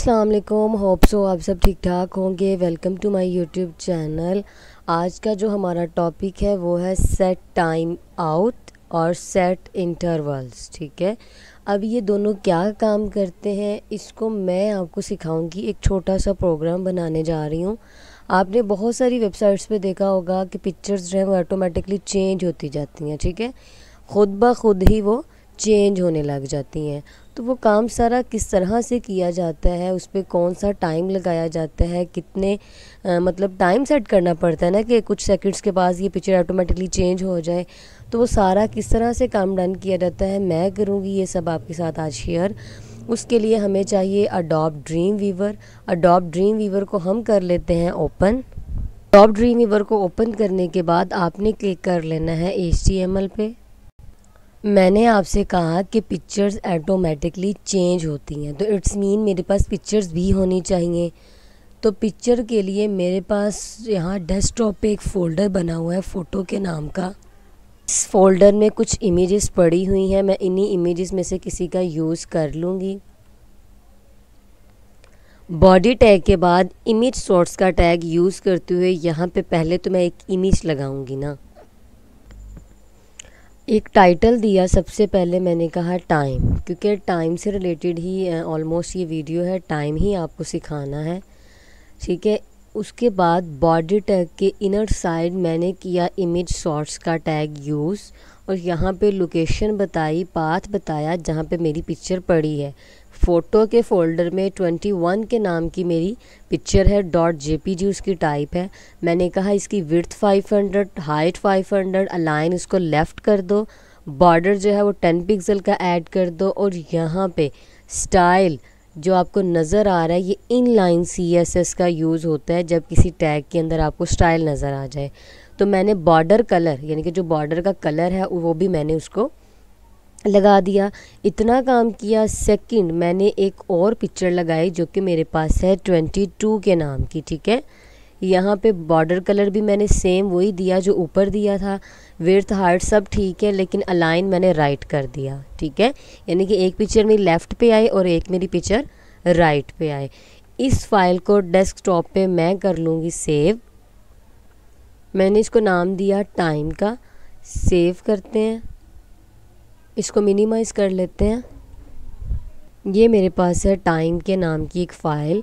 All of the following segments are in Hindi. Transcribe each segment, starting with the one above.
अस्सलाम वालेकुम, होप सो आप सब ठीक ठाक होंगे। Welcome to my YouTube channel. आज का जो हमारा टॉपिक है वो है सेट टाइम आउट और सेट इंटरवल्स। ठीक है, अब ये दोनों क्या काम करते हैं इसको मैं आपको सिखाऊंगी। एक छोटा सा प्रोग्राम बनाने जा रही हूँ। आपने बहुत सारी वेबसाइट्स पे देखा होगा कि पिक्चर्स जो है वो ऑटोमेटिकली चेंज होती जाती हैं। ठीक है, खुद ब खुद ही वो चेंज होने लग जाती हैं। तो वो काम सारा किस तरह से किया जाता है, उस पर कौन सा टाइम लगाया जाता है, कितने मतलब टाइम सेट करना पड़ता है ना कि कुछ सेकंड्स के बाद ये पिक्चर ऑटोमेटिकली चेंज हो जाए। तो वो सारा किस तरह से काम डन किया जाता है मैं करूँगी ये सब आपके साथ आज शेयर। उसके लिए हमें चाहिए Adobe Dreamweaver. Adobe Dreamweaver को हम कर लेते हैं ओपन। अडोब ड्रीम वीवर को ओपन करने के बाद आपने क्लिक कर लेना है HTML पे। मैंने आपसे कहा कि पिक्चर्स ऑटोमेटिकली चेंज होती हैं, तो इट्स मीन मेरे पास पिक्चर्स भी होनी चाहिए। तो पिक्चर के लिए मेरे पास यहाँ डेस्कटॉप पे एक फ़ोल्डर बना हुआ है फ़ोटो के नाम का। इस फोल्डर में कुछ इमेजेस पड़ी हुई हैं, मैं इन्हीं इमेजेस में से किसी का यूज़ कर लूँगी। बॉडी टैग के बाद इमेज सोर्स का टैग यूज़ करते हुए यहाँ पे पहले तो मैं एक इमेज लगाऊंगी ना। एक टाइटल दिया, सबसे पहले मैंने कहा टाइम, क्योंकि टाइम से रिलेटेड ही ऑलमोस्ट ये वीडियो है, टाइम ही आपको सिखाना है। ठीक है, उसके बाद बॉडी टैग के इनर साइड मैंने किया इमेज सोर्स का टैग यूज़ और यहाँ पे लोकेशन बताई, पाथ बताया जहाँ पे मेरी पिक्चर पड़ी है। फ़ोटो के फ़ोल्डर में 21 के नाम की मेरी पिक्चर है, .jpg उसकी टाइप है। मैंने कहा इसकी विड्थ 500, हाइट 500, अलाइन इसको लेफ़्ट कर दो, बॉर्डर जो है वो 10 पिक्सल का ऐड कर दो और यहाँ पे स्टाइल जो आपको नज़र आ रहा है ये इनलाइन CSS का यूज़ होता है जब किसी टैग के अंदर आपको स्टाइल नज़र आ जाए। तो मैंने बॉर्डर कलर यानी कि जो बॉर्डर का कलर है वो भी मैंने उसको लगा दिया। इतना काम किया। सेकंड मैंने एक और पिक्चर लगाई जो कि मेरे पास है 22 के नाम की। ठीक है, यहाँ पे बॉर्डर कलर भी मैंने सेम वही दिया जो ऊपर दिया था, विड्थ हाइट सब ठीक है, लेकिन अलाइन मैंने राइट कर दिया। ठीक है, यानी कि एक पिक्चर मेरी लेफ़्ट पे आई और एक मेरी पिक्चर राइट पे आए। इस फाइल को डेस्कटॉप पे मैं कर लूँगी सेव। मैंने इसको नाम दिया टाइम का। सेव करते हैं, इसको मिनिमाइज़ कर लेते हैं। ये मेरे पास है टाइम के नाम की एक फ़ाइल,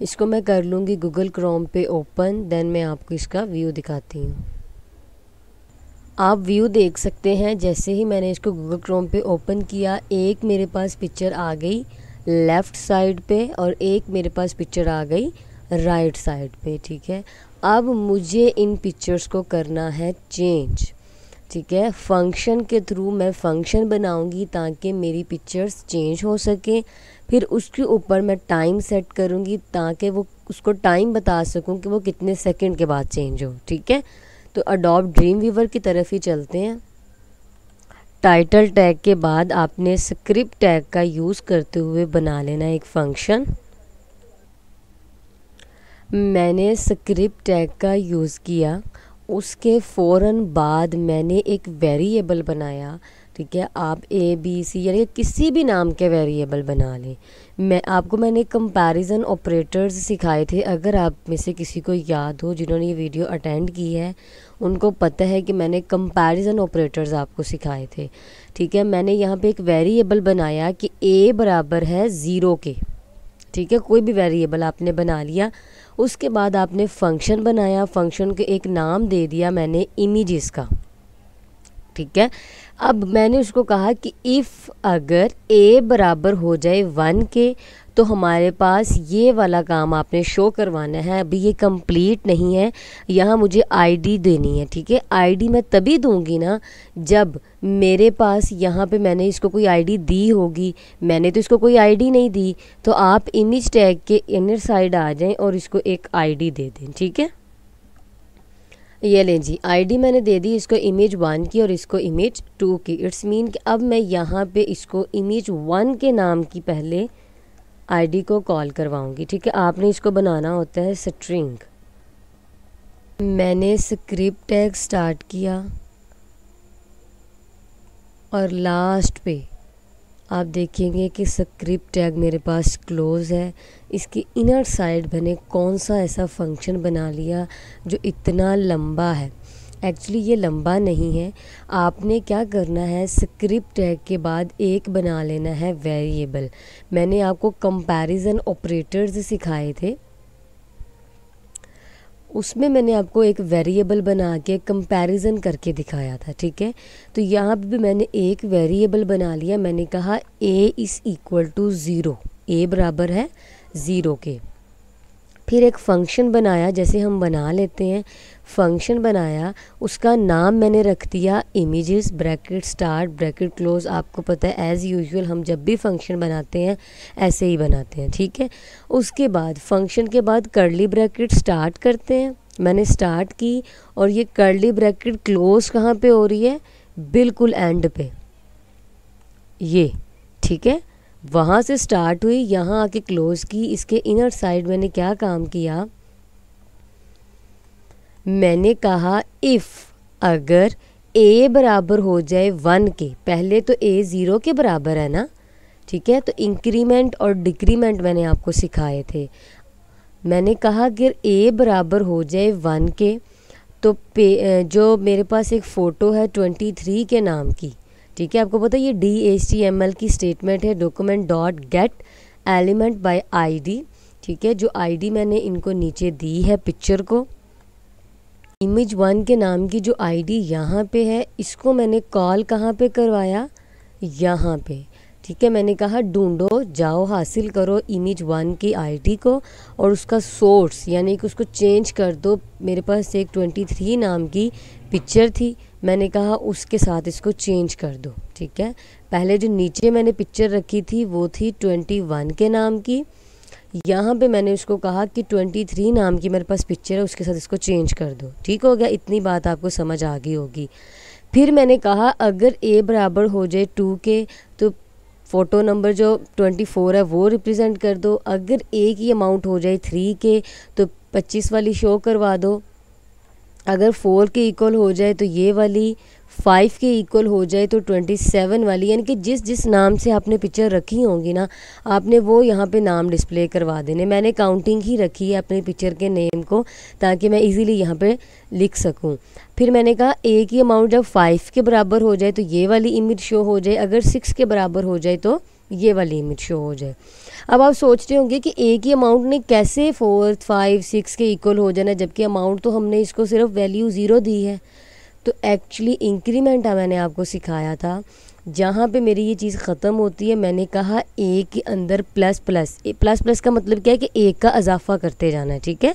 इसको मैं कर लूँगी गूगल क्रोम पे ओपन। देन मैं आपको इसका व्यू दिखाती हूँ। आप व्यू देख सकते हैं, जैसे ही मैंने इसको गूगल क्रोम पे ओपन किया एक मेरे पास पिक्चर आ गई लेफ़्ट साइड पे और एक मेरे पास पिक्चर आ गई राइट साइड पे। ठीक है, अब मुझे इन पिक्चर्स को करना है चेंज। ठीक है, फंक्शन के थ्रू मैं फ़ंक्शन बनाऊंगी ताकि मेरी पिक्चर्स चेंज हो सके। फिर उसके ऊपर मैं टाइम सेट करूंगी ताकि वो उसको टाइम बता सकूं कि वो कितने सेकंड के बाद चेंज हो। ठीक है, तो अडोब ड्रीम वीवर की तरफ ही चलते हैं। टाइटल टैग के बाद आपने स्क्रिप्ट टैग का यूज़ करते हुए बना लेना एक फ़ंक्शन। मैंने स्क्रिप्ट टैग का यूज़ किया, उसके फ़ौरन बाद मैंने एक वेरिएबल बनाया। ठीक है, आप ABC यानी किसी भी नाम के वेरिएबल बना लें। मैंने कंपैरिजन ऑपरेटर्स सिखाए थे, अगर आप में से किसी को याद हो, जिन्होंने ये वीडियो अटेंड की है उनको पता है कि मैंने कंपैरिजन ऑपरेटर्स आपको सिखाए थे। ठीक है, मैंने यहाँ पे एक वेरिएबल बनाया कि A बराबर है 0 के। ठीक है, कोई भी वेरिएबल आपने बना लिया। उसके बाद आपने फ़ंक्शन बनाया, फ़ंक्शन के एक नाम दे दिया मैंने इमेजेस का। ठीक है, अब मैंने उसको कहा कि इफ़ अगर A बराबर हो जाए 1 के तो हमारे पास ये वाला काम आपने शो करवाना है। अभी ये कंप्लीट नहीं है, यहाँ मुझे ID देनी है। ठीक है, ID मैं तभी दूंगी ना जब मेरे पास यहाँ पे मैंने इसको कोई ID दी होगी। मैंने तो इसको कोई ID नहीं दी, तो आप इमेज टैग के इनर साइड आ जाएं और इसको एक ID दे दें। ठीक है, ये लें जी, ID मैंने दे दी इसको इमेज 1 की और इसको इमेज 2 की। इट्स मीन कि अब मैं यहाँ पे इसको इमेज 1 के नाम की पहले ID को कॉल करवाऊंगी। ठीक है, आपने इसको बनाना होता है स्ट्रिंग। मैंने स्क्रिप्ट टैग स्टार्ट किया और लास्ट पे आप देखेंगे कि स्क्रिप्ट टैग मेरे पास क्लोज़ है। इसकी इनर साइड मैंने कौन सा ऐसा फंक्शन बना लिया जो इतना लंबा है। एक्चुअली ये लंबा नहीं है। आपने क्या करना है, स्क्रिप्ट टैग के बाद एक बना लेना है वेरिएबल। मैंने आपको कंपैरिजन ऑपरेटर्स सिखाए थे, उसमें मैंने आपको एक वेरिएबल बना के कंपैरिजन करके दिखाया था। ठीक है, तो यहाँ पे भी मैंने एक वेरिएबल बना लिया। मैंने कहा a is equal to 0, a बराबर है 0 के। फिर एक फ़ंक्शन बनाया, जैसे हम बना लेते हैं, फ़ंक्शन बनाया, उसका नाम मैंने रख दिया images, bracket start bracket close. आपको पता है एज़ यूजुअल हम जब भी फंक्शन बनाते हैं ऐसे ही बनाते हैं। ठीक है, उसके बाद फंक्शन के बाद कर्ली ब्रैकेट स्टार्ट करते हैं। मैंने स्टार्ट की और ये कर्ली ब्रैकेट क्लोज कहाँ पे हो रही है, बिल्कुल एंड पे, ये ठीक है, वहाँ से स्टार्ट हुई, यहाँ आके क्लोज की। इसके इनर साइड मैंने क्या काम किया, मैंने कहा इफ़ अगर a बराबर हो जाए 1 के, पहले तो a 0 के बराबर है ना, ठीक है, तो इंक्रीमेंट और डिक्रीमेंट मैंने आपको सिखाए थे। मैंने कहा कि a बराबर हो जाए 1 के, तो जो मेरे पास एक फ़ोटो है 23 के नाम की, ठीक है, आपको पता है ये DHTML की स्टेटमेंट है, document dot gate element by ID। ठीक है, जो ID मैंने इनको नीचे दी है पिक्चर को, इमेज 1 के नाम की जो ID यहाँ पे है, इसको मैंने कॉल कहाँ पे करवाया, यहाँ पे। ठीक है, मैंने कहा ढूंढो, जाओ हासिल करो इमेज 1 की ID को और उसका सोर्स यानी कि उसको चेंज कर दो। मेरे पास एक 23 नाम की पिक्चर थी, मैंने कहा उसके साथ इसको चेंज कर दो। ठीक है, पहले जो नीचे मैंने पिक्चर रखी थी वो थी 21 के नाम की, यहाँ पे मैंने उसको कहा कि 23 नाम की मेरे पास पिक्चर है, उसके साथ इसको चेंज कर दो। ठीक हो गया, इतनी बात आपको समझ आ गई होगी। फिर मैंने कहा अगर a बराबर हो जाए 2 के, तो फ़ोटो नंबर जो 24 है वो रिप्रेजेंट कर दो। अगर a की अमाउंट हो जाए 3 के, तो 25 वाली शो करवा दो। अगर 4 के इक्वल हो जाए तो ये वाली, 5 के इक्वल हो जाए तो 27 वाली, यानी कि जिस जिस नाम से आपने पिक्चर रखी होंगी ना, आपने वो यहाँ पे नाम डिस्प्ले करवा देने। मैंने काउंटिंग ही रखी है अपने पिक्चर के नेम को, ताकि मैं इजीली यहाँ पे लिख सकूँ। फिर मैंने कहा a की अमाउंट जब 5 के बराबर हो जाए तो ये वाली इमेज शो हो जाए, अगर 6 के बराबर हो जाए तो ये वाली इमेज शो हो जाए। अब आप सोच रहे होंगे कि a की अमाउंट ने कैसे 4, 5, 6 के इक्वल हो जाना, जबकि अमाउंट तो हमने इसको सिर्फ वैल्यू 0 दी है। तो एक्चुअली इंक्रीमेंट मैंने आपको सिखाया था, जहाँ पे मेरी ये चीज़ ख़त्म होती है। मैंने कहा a के अंदर प्लस प्लस, प्लस प्लस का मतलब क्या है कि एक का इजाफा करते जाना है। ठीक है,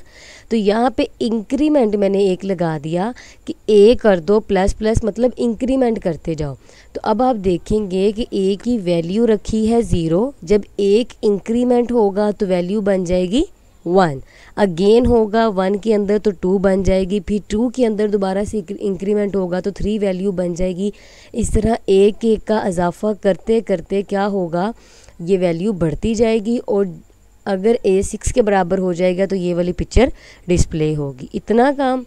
तो यहाँ पे इंक्रीमेंट मैंने एक लगा दिया कि a कर दो प्लस प्लस, मतलब इंक्रीमेंट करते जाओ। तो अब आप देखेंगे कि a की वैल्यू रखी है 0, जब एक इंक्रीमेंट होगा तो वैल्यू बन जाएगी 1, अगेन होगा 1 के अंदर तो 2 बन जाएगी, फिर 2 के अंदर दोबारा से इंक्रीमेंट होगा तो 3 वैल्यू बन जाएगी। इस तरह एक एक का इजाफा करते करते क्या होगा, ये वैल्यू बढ़ती जाएगी और अगर a 6 के बराबर हो जाएगा तो ये वाली पिक्चर डिस्प्ले होगी। इतना काम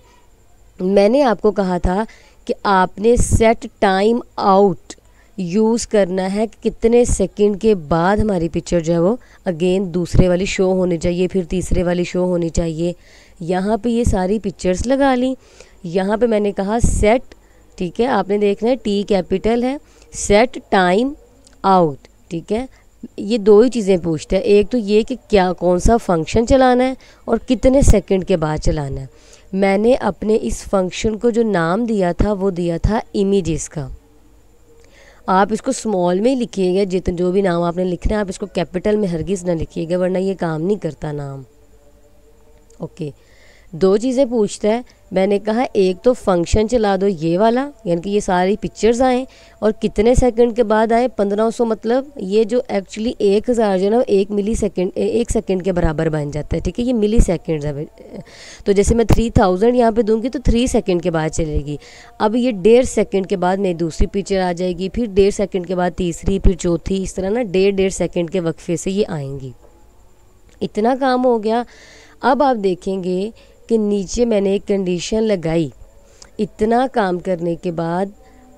मैंने आपको कहा था कि आपने सेट टाइम आउट यूज़ करना है कि कितने सेकंड के बाद हमारी पिक्चर जो है वो अगेन दूसरे वाली शो होनी चाहिए, फिर तीसरे वाली शो होनी चाहिए। यहाँ पे ये सारी पिक्चर्स लगा ली। यहाँ पे मैंने कहा सेट, ठीक है, आपने देखना है T कैपिटल है, सेट टाइम आउट। ठीक है, ये दो ही चीज़ें पूछता है, एक तो ये कि क्या कौन सा फंक्शन चलाना है और कितने सेकंड के बाद चलाना है। मैंने अपने इस फंक्शन को जो नाम दिया था वो दिया था इमेजेस का। आप इसको स्मॉल में ही लिखिएगा, जितना जो भी नाम आपने लिखना है आप इसको कैपिटल में हरगिज़ ना लिखिएगा, वरना ये काम नहीं करता नाम। ओके, दो चीज़ें पूछता है। मैंने कहा एक तो फंक्शन चला दो ये वाला, यानी कि ये सारी पिक्चर्स आएँ और कितने सेकंड के बाद आए, 1500, मतलब ये जो एक्चुअली 1000 जो ना 1 मिली सेकेंड 1 सेकंड के बराबर बन जाता है। ठीक है, ये मिली सेकेंड है, तो जैसे मैं 3000 यहाँ पे दूंगी तो 3 सेकंड के बाद चलेगी। अब ये 1.5 सेकंड के बाद मेरी दूसरी पिक्चर आ जाएगी, फिर 1.5 सेकंड के बाद तीसरी, फिर चौथी, इस तरह ना 1.5 सेकंड के वक्फे से ये आएंगी। इतना काम हो गया। अब आप देखेंगे कि नीचे मैंने एक कंडीशन लगाई। इतना काम करने के बाद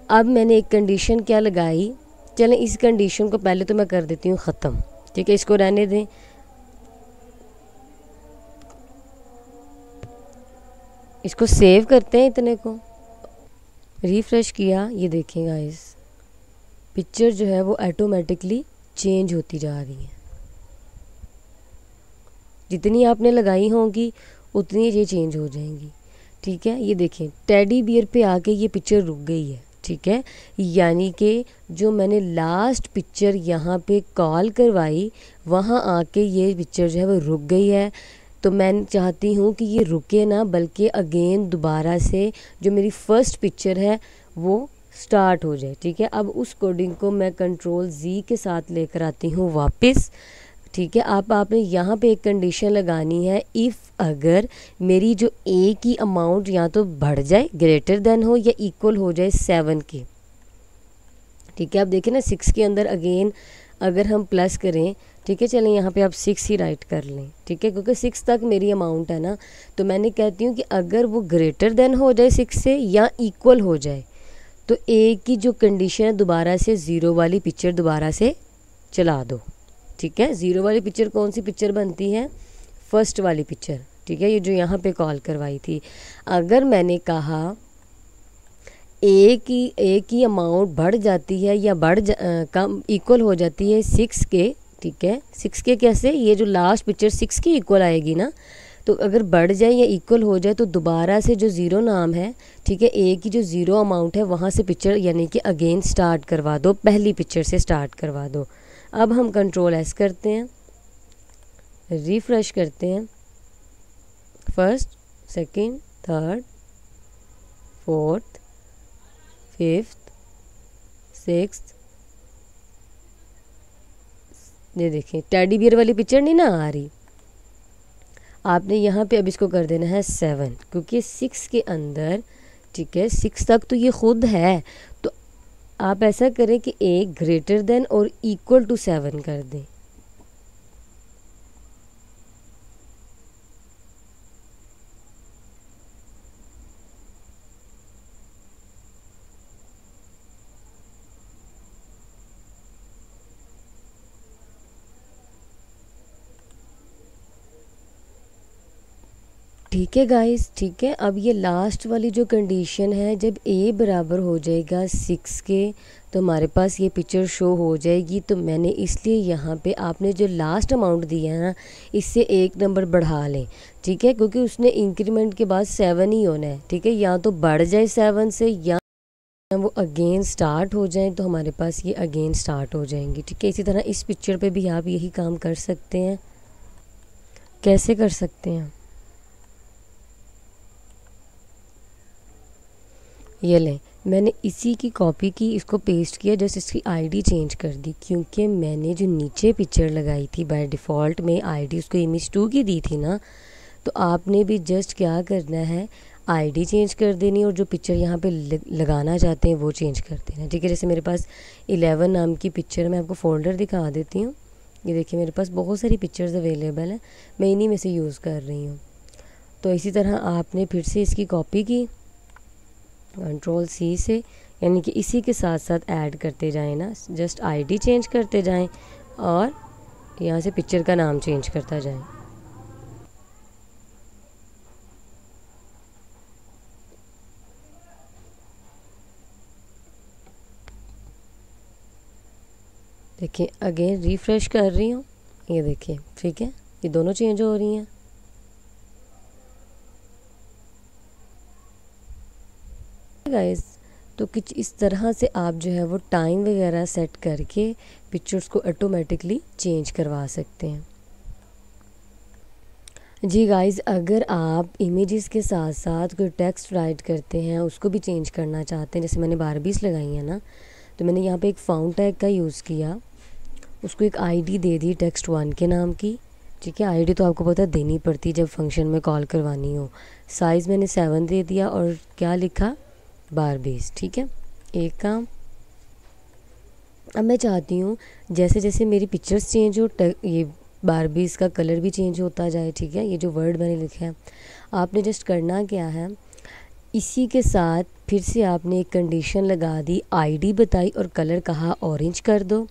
अब मैंने एक कंडीशन क्या लगाई चलें इस कंडीशन को पहले तो मैं कर देती हूँ ख़त्म, ठीक है, इसको रहने दें। इसको सेव करते हैं, इतने को रिफ़्रेश किया, ये देखें गाइस पिक्चर जो है वो ऑटोमेटिकली चेंज होती जा रही है। जितनी आपने लगाई होंगी उतनी ये चेंज हो जाएंगी, ठीक है। ये देखें टेडी बियर पे आके ये पिक्चर रुक गई है, ठीक है, यानी कि जो मैंने लास्ट पिक्चर यहाँ पे कॉल करवाई वहाँ आके ये पिक्चर जो है वो रुक गई है। तो मैं चाहती हूँ कि ये रुके ना, बल्कि अगेन दोबारा से जो मेरी फ़र्स्ट पिक्चर है वो स्टार्ट हो जाए, ठीक है। अब उस कोडिंग को मैं कंट्रोल Z के साथ लेकर आती हूँ वापस, ठीक है। आपने यहाँ पे एक कंडीशन लगानी है, इफ़ अगर मेरी जो ए की अमाउंट या तो बढ़ जाए, ग्रेटर देन हो या इक्वल हो जाए 7 के, ठीक है। अब देखिए ना 6 के अंदर अगेन अगर हम प्लस करें, ठीक है, चलें यहाँ पे आप 6 ही राइट कर लें, ठीक है, क्योंकि 6 तक मेरी अमाउंट है ना। तो मैंने कहती हूँ कि अगर वो ग्रेटर देन हो जाए 6 से या इक्वल हो जाए तो ए की जो कंडीशन है दोबारा से 0 वाली पिक्चर दोबारा से चला दो, ठीक है। 0 वाली पिक्चर कौन सी पिक्चर बनती है, फर्स्ट वाली पिक्चर, ठीक है, ये जो यहाँ पे कॉल करवाई थी। अगर मैंने कहा ए की अमाउंट बढ़ जाती है या कम इक्वल हो जाती है 6 के, ठीक है, 6 के कैसे, ये जो लास्ट पिक्चर 6 की इक्वल आएगी ना, तो अगर बढ़ जाए या इक्वल हो जाए तो दोबारा से जो 0 नाम है, ठीक है, ए की जो 0 अमाउंट है वहाँ से पिक्चर यानी कि अगेन स्टार्ट करवा दो, पहली पिक्चर से स्टार्ट करवा दो। अब हम कंट्रोल S करते हैं, रिफ़्रेश करते हैं, first, second, third, fourth, fifth, sixth, ये देखिए टेडी बियर वाली पिक्चर नहीं ना आ रही। आपने यहाँ पे अब इसको कर देना है 7, क्योंकि 6 के अंदर, ठीक है, 6 तक तो ये खुद है। तो आप ऐसा करें कि ए ग्रेटर देन और इक्वल टू 7 कर दें। ठीक है गाइस, ठीक है। अब ये लास्ट वाली जो कंडीशन है, जब ए बराबर हो जाएगा 6 के तो हमारे पास ये पिक्चर शो हो जाएगी। तो मैंने इसलिए यहाँ पे आपने जो लास्ट अमाउंट दिया है ना, इससे एक नंबर बढ़ा लें, ठीक है, क्योंकि उसने इंक्रीमेंट के बाद 7 ही होना है, ठीक है। या तो बढ़ जाए 7 से या वो अगेन स्टार्ट हो जाए, तो हमारे पास ये अगेन स्टार्ट हो जाएंगी, ठीक है। इसी तरह इस पिक्चर पे भी आप यही काम कर सकते हैं। कैसे कर सकते हैं, ये लें, मैंने इसी की कॉपी की, इसको पेस्ट किया, जस्ट इसकी आईडी चेंज कर दी, क्योंकि मैंने जो नीचे पिक्चर लगाई थी बाय डिफ़ॉल्ट में आईडी उसको इमेज 2 की दी थी ना। तो आपने भी जस्ट क्या करना है, आईडी चेंज कर देनी और जो पिक्चर यहाँ पे लगाना चाहते हैं वो चेंज कर देना, ठीक है। जैसे मेरे पास 11 नाम की पिक्चर, मैं आपको फ़ोल्डर दिखा देती हूँ। ये देखिए मेरे पास बहुत सारी पिक्चर्स अवेलेबल हैं, मैं इन्हीं में से यूज़ कर रही हूँ। तो इसी तरह आपने फिर से इसकी कॉपी की कंट्रोल C से, यानी कि इसी के साथ साथ ऐड करते जाएं ना, जस्ट आईडी चेंज करते जाएं और यहाँ से पिक्चर का नाम चेंज करता जाएं। देखिए अगेन रिफ़्रेश कर रही हूँ, ये देखिए, ठीक है, ये दोनों चेंज हो रही हैं। गाइस, तो कुछ इस तरह से आप जो है वो टाइम वगैरह सेट करके पिक्चर्स को ऑटोमेटिकली चेंज करवा सकते हैं। जी गाइस, अगर आप इमेजेस के साथ साथ कोई टेक्स्ट राइट करते हैं, उसको भी चेंज करना चाहते हैं, जैसे मैंने बारबीज लगाई है ना, तो मैंने यहाँ पे एक फाउंड टैग का यूज़ किया, उसको एक आईडी दे दी text 1 के नाम की, ठीक है। आईडी तो आपको पता देनी पड़ती है जब फंक्शन में कॉल करवानी हो। साइज़ मैंने 7 दे दिया और क्या लिखा, बारबीज, ठीक है, एक काम। अब मैं चाहती हूँ जैसे जैसे मेरी पिक्चर्स चेंज हो, ये बारबीज का कलर भी चेंज होता जाए, ठीक है। ये जो वर्ड मैंने लिखा है, आपने जस्ट करना क्या है, इसी के साथ फिर से आपने एक कंडीशन लगा दी, आईडी बताई और कलर कहा ऑरेंज कर दो,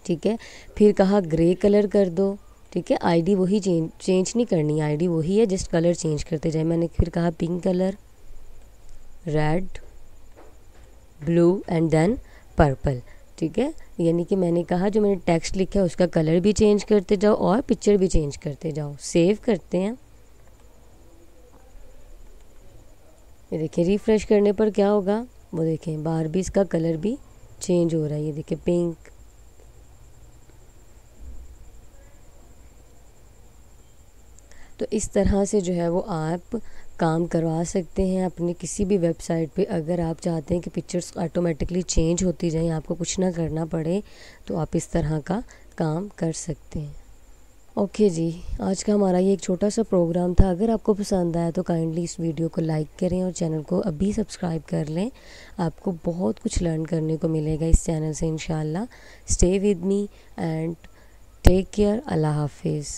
ठीक है। फिर कहा ग्रे कलर कर दो, ठीक है। आईडी वही चेंज नहीं करनी, आईडी वही है, जस्ट कलर चेंज करते जाए। मैंने फिर कहा pink colour, red, blue and then purple, ठीक है। यानी कि मैंने कहा जो मैंने टेक्स्ट लिखा है उसका कलर भी चेंज करते जाओ और पिक्चर भी चेंज करते जाओ। सेव करते हैं। ये देखिए रिफ़्रेश करने पर क्या होगा, वो देखें बाहर भी इसका कलर भी चेंज हो रहा है। ये देखिए पिंक, तो इस तरह से जो है वो आप काम करवा सकते हैं अपने किसी भी वेबसाइट पे। अगर आप चाहते हैं कि पिक्चर्स ऑटोमेटिकली चेंज होती जाएं, आपको कुछ ना करना पड़े, तो आप इस तरह का काम कर सकते हैं। ओके जी, आज का हमारा ये एक छोटा सा प्रोग्राम था। अगर आपको पसंद आया तो काइंडली इस वीडियो को लाइक करें और चैनल को अभी सब्सक्राइब कर लें। आपको बहुत कुछ लर्न करने को मिलेगा इस चैनल से इंशाल्लाह। Stay with me and take care. अल्लाह हाफिज़।